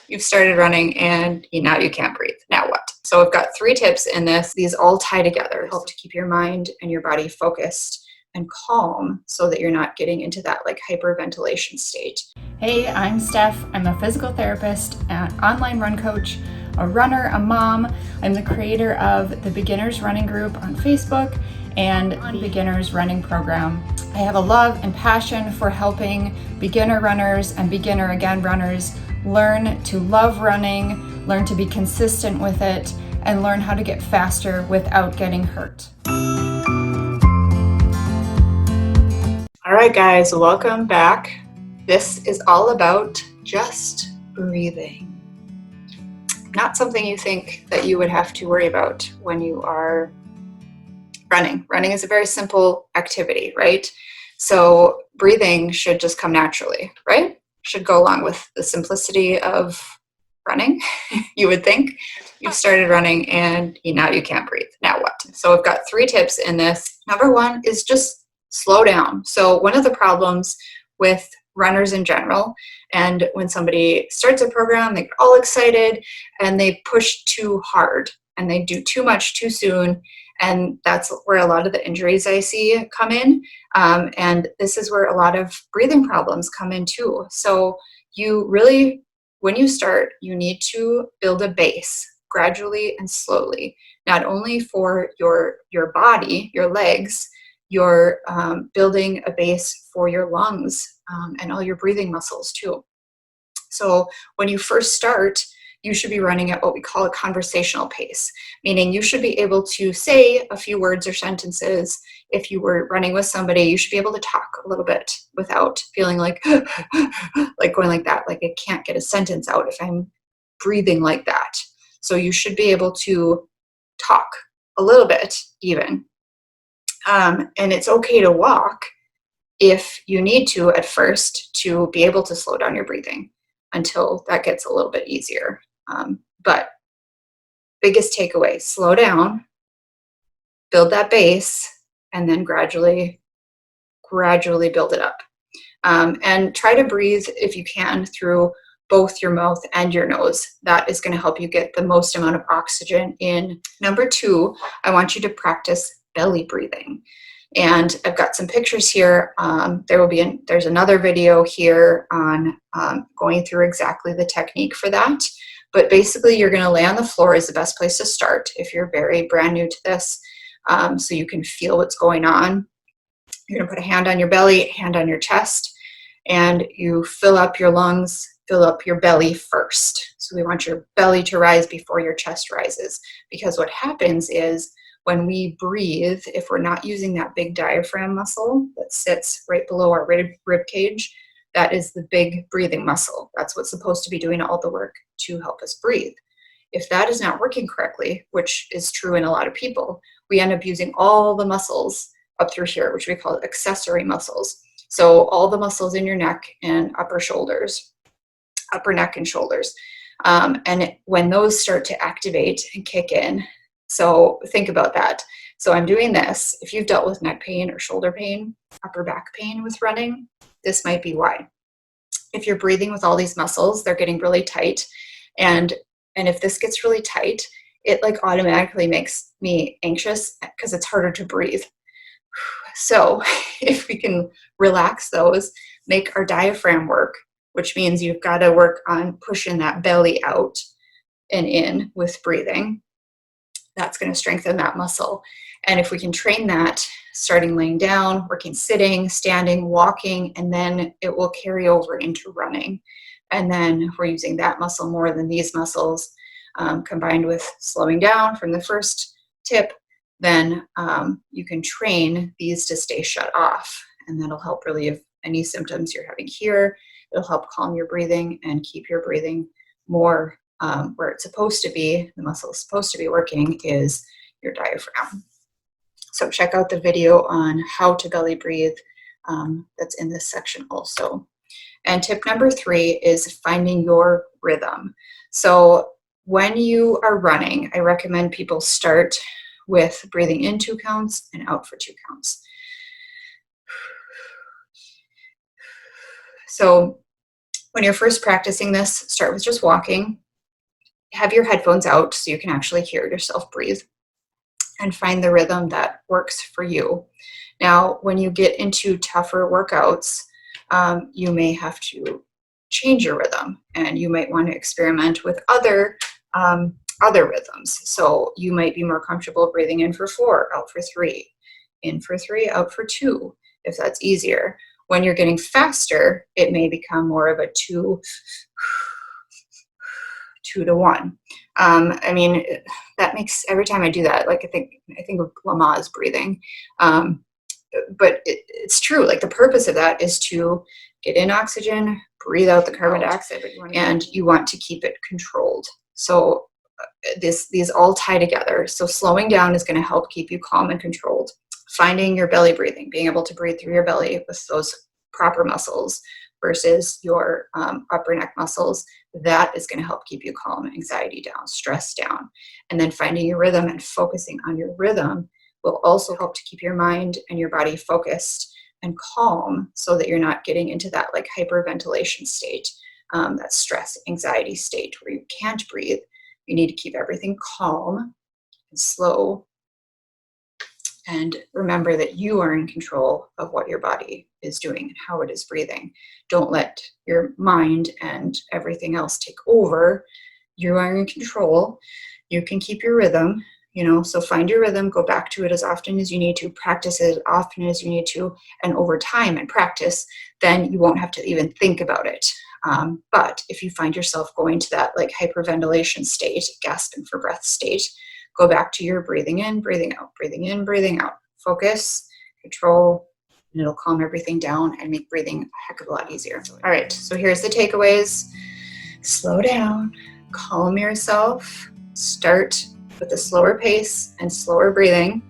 You've started running and now you can't breathe. Now what? So I've got 3 tips in this. These all tie together, help to keep your mind and your body focused and calm so that you're not getting into that like hyperventilation state. Hey, I'm Steph. I'm a physical therapist, an online run coach, a runner, a mom. I'm the creator of the Beginners Running Group on Facebook and the Beginners Running Program. I have a love and passion for helping beginner runners and beginner again runners learn to love running, learn to be consistent with it, and learn how to get faster without getting hurt. All right, guys, welcome back. This is all about just breathing. Not something you think that you would have to worry about when you are running. Running is a very simple activity, right? So breathing should just come naturally, right? Should go along with the simplicity of running, you would think. You've started running and now you can't breathe. Now what? So I've got 3 tips in this. Number 1 is just slow down. So one of the problems with runners in general, and when somebody starts a program, they get all excited and they push too hard and they do too much too soon. And that's where a lot of the injuries I see come in. And this is where a lot of breathing problems come in too. So you really, when you start, you need to build a base gradually and slowly, not only for your body, your legs, you're building a base for your lungs and all your breathing muscles too. So when you first start, you should be running at what we call a conversational pace, meaning you should be able to say a few words or sentences. If you were running with somebody, you should be able to talk a little bit without feeling like, like going like that, like I can't get a sentence out if I'm breathing like that. So you should be able to talk a little bit even. And it's okay to walk if you need to at first to be able to slow down your breathing until that gets a little bit easier. But biggest takeaway, slow down, build that base, and then gradually build it up. And try to breathe if you can through both your mouth and your nose. That is going to help you get the most amount of oxygen in. Number 2, I want you to practice belly breathing. And I've got some pictures here. There's another video here on going through exactly the technique for that. But basically, you're going to lay on the floor is the best place to start if you're very brand new to this, so you can feel what's going on. You're going to put a hand on your belly, hand on your chest, and you fill up your lungs, fill up your belly first. So we want your belly to rise before your chest rises, because what happens is when we breathe, if we're not using that big diaphragm muscle that sits right below our rib cage, that is the big breathing muscle. That's what's supposed to be doing all the work to help us breathe. If that is not working correctly, which is true in a lot of people, we end up using all the muscles up through here, which we call accessory muscles. So all the muscles in your neck and upper neck and shoulders. And when those start to activate and kick in, so think about that. So I'm doing this. If you've dealt with neck pain or shoulder pain, upper back pain with running, this might be why. If you're breathing with all these muscles, they're getting really tight. And if this gets really tight, it like automatically makes me anxious because it's harder to breathe. So if we can relax those, make our diaphragm work, which means you've got to work on pushing that belly out and in with breathing. That's going to strengthen that muscle. And if we can train that, starting laying down, working sitting, standing, walking, and then it will carry over into running. And then we're using that muscle more than these muscles, combined with slowing down from the first tip, then you can train these to stay shut off. And that'll help relieve any symptoms you're having here. It'll help calm your breathing and keep your breathing more where it's supposed to be. The muscle is supposed to be working is your diaphragm. So check out the video on how to belly breathe that's in this section also. And tip number 3 is finding your rhythm. So when you are running, I recommend people start with breathing in 2 counts and out for 2 counts. So When you're first practicing this, start with just walking. Have your headphones out so you can actually hear yourself breathe, and find the rhythm that works for you. Now, when you get into tougher workouts, you may have to change your rhythm, and you might want to experiment with other rhythms. So you might be more comfortable breathing in for 4, out for 3, in for 3, out for 2, if that's easier. When you're getting faster, it may become more of a 2 to 1. I mean, that makes, every time I do that, like I think of Lamaze breathing. But it's true. Like the purpose of that is to get in oxygen, breathe out the carbon dioxide, and you want to keep it controlled. So these all tie together. So slowing down is going to help keep you calm and controlled. Finding your belly breathing, being able to breathe through your belly with those proper muscles versus your upper neck muscles, that is going to help keep you calm, anxiety down, stress down. And then finding your rhythm and focusing on your rhythm will also help to keep your mind and your body focused and calm, so that you're not getting into that like hyperventilation state, that stress, anxiety state where you can't breathe. You need to keep everything calm and slow. And remember that you are in control of what your body is doing and how it is breathing. Don't let your mind and everything else take over. You are in control. You can keep your rhythm, so find your rhythm, go back to it as often as you need to, practice it as often as you need to, and over time and practice, then you won't have to even think about it. But if you find yourself going to that like hyperventilation state, gasping for breath state, go back to your breathing in, breathing out, breathing in, breathing out. Focus, control, and it'll calm everything down and make breathing a heck of a lot easier. All right, so here's the takeaways. Slow down, calm yourself, start with a slower pace and slower breathing.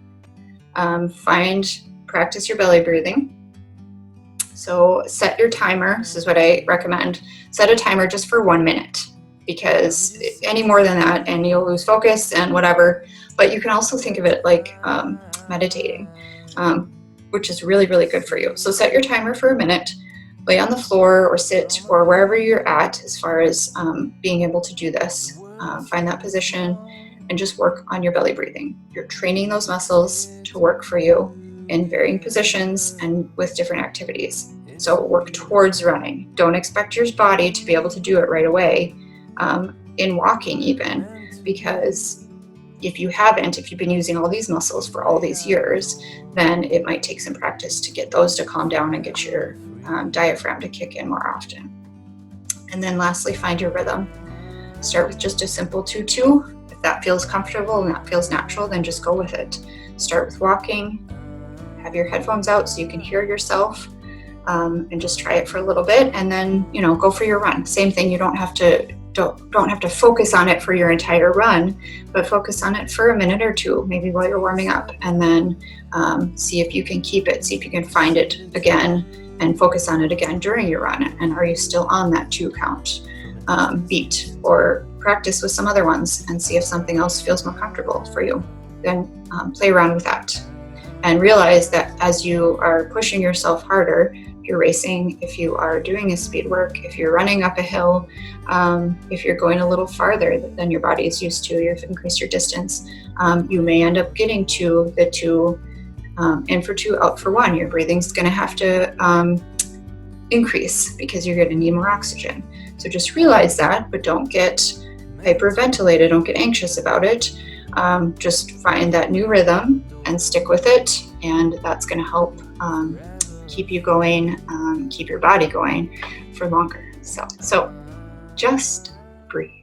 Practice your belly breathing. So set your timer. This is what I recommend. Set a timer just for 1 minute, because any more than that and you'll lose focus and whatever. But you can also think of it like meditating, which is really, really good for you. So set your timer for 1 minute, lay on the floor or sit or wherever you're at as far as being able to do this. Find that position and just work on your belly breathing. You're training those muscles to work for you in varying positions and with different activities. So work towards running. Don't expect your body to be able to do it right away. In walking even, because if you've been using all these muscles for all these years, then it might take some practice to get those to calm down and get your diaphragm to kick in more often. And then lastly, find your rhythm. Start with just a simple 2-2. If that feels comfortable and that feels natural, then just go with it. Start with walking, have your headphones out so you can hear yourself, and just try it for a little bit, and then go for your run. Same thing, you don't have to focus on it for your entire run, but focus on it for a minute or two, maybe while you're warming up, and then see if you can keep it, see if you can find it again and focus on it again during your run. And are you still on that 2 count beat, or practice with some other ones and see if something else feels more comfortable for you. Then play around with that and realize that as you are pushing yourself harder, if you're racing, if you are doing a speed work, if you're running up a hill, if you're going a little farther than your body is used to, you've increased your distance, you may end up getting to the 2 in for 2, out for 1. Your breathing's going to have to increase because you're going to need more oxygen. So just realize that, but don't get hyperventilated, don't get anxious about it. Just find that new rhythm and stick with it, and that's going to help keep you going, keep your body going for longer. So just breathe.